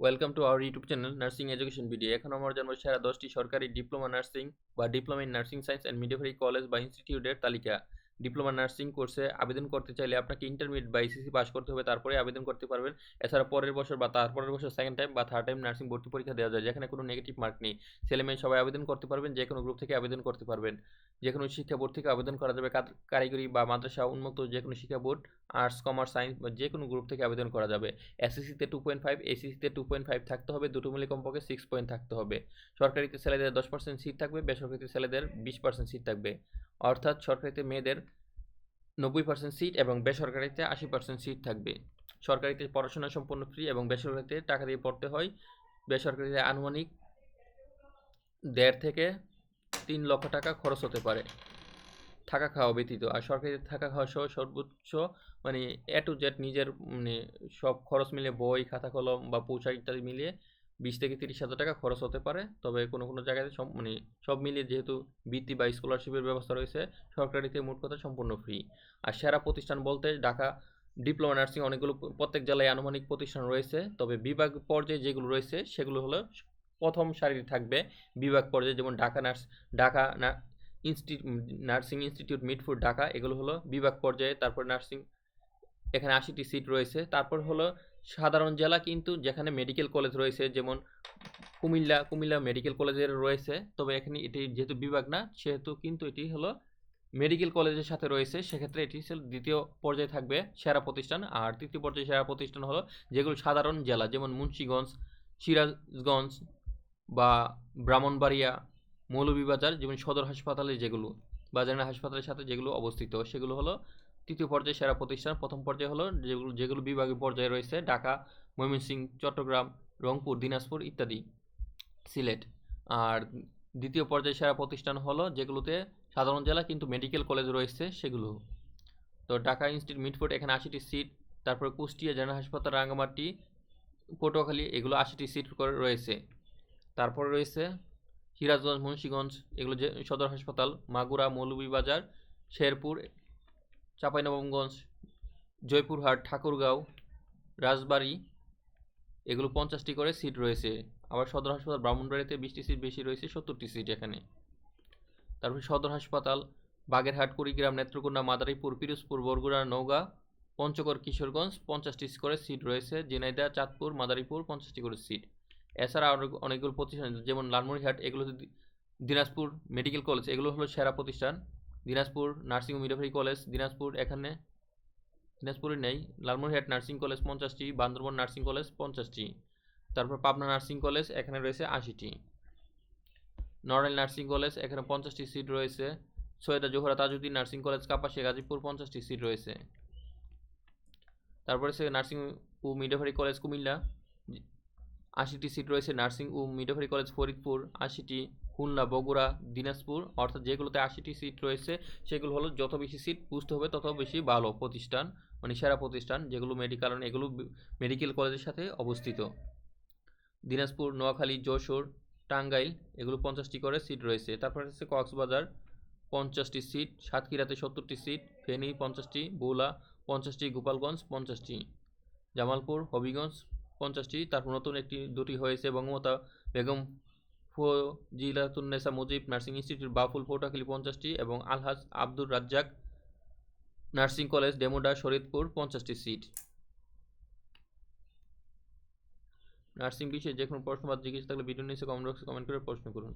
Welcome to our YouTube channel nursing education video. এখন আমরা জানবো সেরা 10টি সরকারি ডিপ্লোমা নার্সিং বা diploma in nursing science and midwifery college বা ইনস্টিটিউটের তালিকা। ডিপ্লোমা নার্সিং কোর্সে আবেদন করতে চাইলে আপনাকে ইন্টারমিডিয়েট বা এসএসসি পাস করতে হবে, তারপরে আবেদন করতে পারবেন। এছাড়া পরের বছর বা তারপরের বছর সেকেন্ড টাইম বা থার্ড টাইম নার্সিং ভর্তি পরীক্ষা দেওয়া যায়, যেখানে কোনো নেগেটিভ মার্ক নেই। ছেলে মেয়ে সবাই আবেদন করতে পারবেন, যে কোনো গ্রুপ থেকে আবেদন করতে পারবেন। যে কোনো শিক্ষা বোর্ড থেকে আবেদন করা যাবে, কারিগরি বা মাদ্রাসা উন্মুক্ত যে কোনো শিক্ষা বোর্ড, আর্টস, কমার্স, সায়েন্স বা যে কোনো গ্রুপ থেকে আবেদন করা যাবে। এসএসসিতে 2.5, এসএসসিতে 2.5 থাকতে হবে, দুটো মিলে কমপক্ষে 6 পয়েন্ট থাকতে হবে। সরকারিতে ছেলেদের 10% সিট থাকবে, বেসরকারিতে ছেলেদের 20% সিট থাকবে। অর্থাৎ সরকারিতে মেয়েদের 90% সিট এবং বেসরকারিতে 80% সিট থাকবে। সরকারিতে পড়াশোনা সম্পূর্ণ ফ্রি এবং বেসরকারিতে টাকা দিয়ে পড়তে হয়। বেসরকারিতে আনুমানিক 1.5 থেকে 3 লক্ষ টাকা খরচ হতে পারে থাকা খাওয়া ব্যতীত। আর সরকারিতে থাকা খাওয়া সহ সর্বোচ্চ মানে এ টু জেড নিজের সব খরচ মিলিয়ে বই, খাতা, কলম বা পোশাক ইত্যাদি মিলিয়ে 20 থেকে 30 হাজার টাকা খরচ হতে পারে। তবে কোনো কোনো জায়গায় সব মিলিয়ে যেহেতু বৃত্তি বা স্কলারশিপের ব্যবস্থা রয়েছে, সরকারিতে মোট কথা সম্পূর্ণ ফ্রি। আর সেরা প্রতিষ্ঠান বলতে ঢাকা ডিপ্লোমা নার্সিং অনেকগুলো, প্রত্যেক জেলায় আনুমানিক প্রতিষ্ঠান রয়েছে। তবে বিভাগ পর্যায়ে যেগুলো রয়েছে সেগুলো হলো প্রথম সারিতে থাকবে বিভাগ পর্যায়ে, যেমন ঢাকা নার্সিং ইনস্টিটিউট, মিটফুড, ঢাকা, এগুলো হলো বিভাগ পর্যায়ে। তারপর নার্সিং, এখানে 80টি সিট রয়েছে। তারপর হলো সাধারণ জেলা, কিন্তু যেখানে মেডিকেল কলেজ রয়েছে, যেমন কুমিল্লা মেডিকেল কলেজের রয়েছে। তবে এখানে এটি যেহেতু বিভাগ না, সেহেতু কিন্তু এটি হলো মেডিকেল কলেজের সাথে রয়েছে, সেক্ষেত্রে এটি দ্বিতীয় পর্যায়ে থাকবে সেরা প্রতিষ্ঠান। আর তৃতীয় পর্যায়ে সেরা প্রতিষ্ঠান হলো যেগুলো সাধারণ জেলা, যেমন মুন্সিগঞ্জ, সিরাজগঞ্জ বা ব্রাহ্মণবাড়িয়া, মৌলভীবাজার, যেমন সদর হাসপাতালে যেগুলো বা জেনারেল হাসপাতালের সাথে যেগুলো অবস্থিত, সেগুলো হলো তৃতীয় পর্যায়ে সেরা প্রতিষ্ঠান। প্রথম পর্যায়ে হলো যেগুলো বিভাগীয় পর্যায়ে রয়েছে ঢাকা, ময়মনসিংহ, চট্টগ্রাম, রংপুর, দিনাজপুর ইত্যাদি, সিলেট। আর দ্বিতীয় পর্যায়ে সেরা প্রতিষ্ঠান হলো যেগুলোতে সাধারণ জেলা কিন্তু মেডিকেল কলেজ রয়েছে সেগুলো। তো ঢাকা ইনস্টিটিউট, মিটফোর্ড, এখানে 80টি সিট। তারপর কুষ্টিয়া জেনারেল হাসপাতাল, রাঙ্গামাটি, পটুয়াখালী, এগুলো 80টি সিট করে রয়েছে। তারপরে রয়েছে সিরাজগঞ্জ, মুন্সিগঞ্জ, এগুলো যে সদর হাসপাতাল, মাগুরা, মৌলভীবাজার, শেরপুর, চাঁপাইনবাবগঞ্জ, জয়পুরহাট, ঠাকুরগাঁও, রাজবাড়ী, এগুলো 50টি করে সিট রয়েছে। আবার সদর হাসপাতাল ব্রাহ্মণবাড়িতে 20টি সিট বেশি রয়েছে, 70টি সিট এখানে। তারপর সদর হাসপাতাল বাগেরহাট, কুড়িগ্রাম, নেত্রকোনা, মাদারীপুর, পিরোজপুর, বরগুনা, নওগাঁ, পঞ্চগড়, কিশোরগঞ্জ 50টি করে সিট রয়েছে। ঝিনাইদহ, চাঁদপুর, মাদারীপুর 50টি করে সিট। এছাড়া অনেকগুলো প্রতিষ্ঠান যেমন লালমনিরহাট, এগুলো দিনাজপুর মেডিকেল কলেজ, এগুলো হলো সেরা প্রতিষ্ঠান। দিনাজপুর নার্সিং ও মিডওয়াইফারি কলেজ, দিনাজপুর, এখানে দিনাজপুরে নেই। লালমনিরহাট নার্সিং কলেজ 50টি, বান্দরবান নার্সিং কলেজ 50টি। তারপর পাবনা নার্সিং কলেজ, এখানে রয়েছে 80টি। নড়াইল নার্সিং কলেজ, এখানে 50টি সিট রয়েছে। সৈয়দা জোহরা তাজউদ্দিন নার্সিং কলেজ, কাপাসিয়া, গাজীপুর 50টি সিট রয়েছে। তারপরে সে নার্সিং ও মিডওয়াইফারি কলেজ কুমিল্লা, 80টি সিট রয়েছে। নার্সিং ও মিডওয়াইফারি কলেজ ফরিদপুর 80টি, খুলনা, বগুড়া, দিনাজপুর, অর্থাৎ যেগুলোতে 80টি সিট রয়েছে সেগুলো হলো যত বেশি সিট বুঝতে হবে তত বেশি ভালো প্রতিষ্ঠান, মানে সেরা প্রতিষ্ঠান, যেগুলো এগুলো মেডিকেল কলেজের সাথে অবস্থিত। দিনাজপুর, নোয়াখালী, যশোর, টাঙ্গাইল, এগুলো 50টি করে সিট রয়েছে। তারপর হচ্ছে কক্সবাজার 50টি সিট, সাতক্ষীরাতে 70টি সিট, ফেনী 50টি, ভোলা 50টি, গোপালগঞ্জ 50টি, জামালপুর, হবিগঞ্জ 50টি। তারপর নতুন দুটি হয়েছে, বঙ্গমাতা বেগম ফজিলাতুন্নেসা মুজিব নার্সিং ইনস্টিটিউট, বাফুল, পটুয়াখালী 50টি এবং আলহাজ আব্দুর রাজ্জাক নার্সিং কলেজ, ডেমোডা, শরীয়তপুর 50টি সিট। নার্সিং বিষয়ে যে কোনো প্রশ্ন বা জিজ্ঞেস থাকলে ভিডিও নিচে কমেন্ট বক্সে কমেন্ট করে প্রশ্ন করুন।